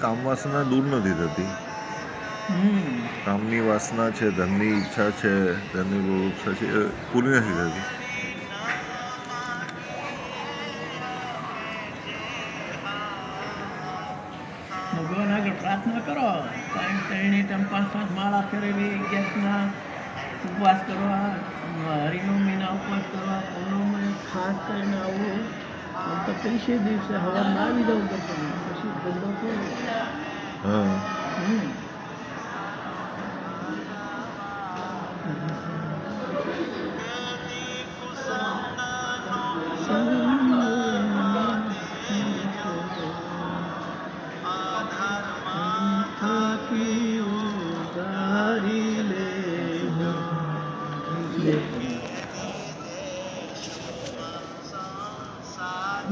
કામ વાસના દૂર નથી થતી. કામની વાસના છે, ધનની ઈચ્છા છે, ધનની બુભુક્ષા છે, એ પૂરી નથી થતી. ભગવાન આગળ પ્રાર્થના કરો, ત્રણે ટાઈમ 5-5 માળા ફેરવી, ગેસના ઉપવાસ કરવા, હરિનવમીના ઉપવાસ કરવા, પૂનમે ખાસ કરીને આવવું. આમ તો પૈસે દિવસે સવારમાં આવી જવું પડતું, પછી ધંધો કરો. હા.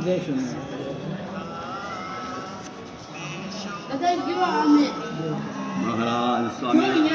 જય સોમનાથ. મહારાજ સ્વામી.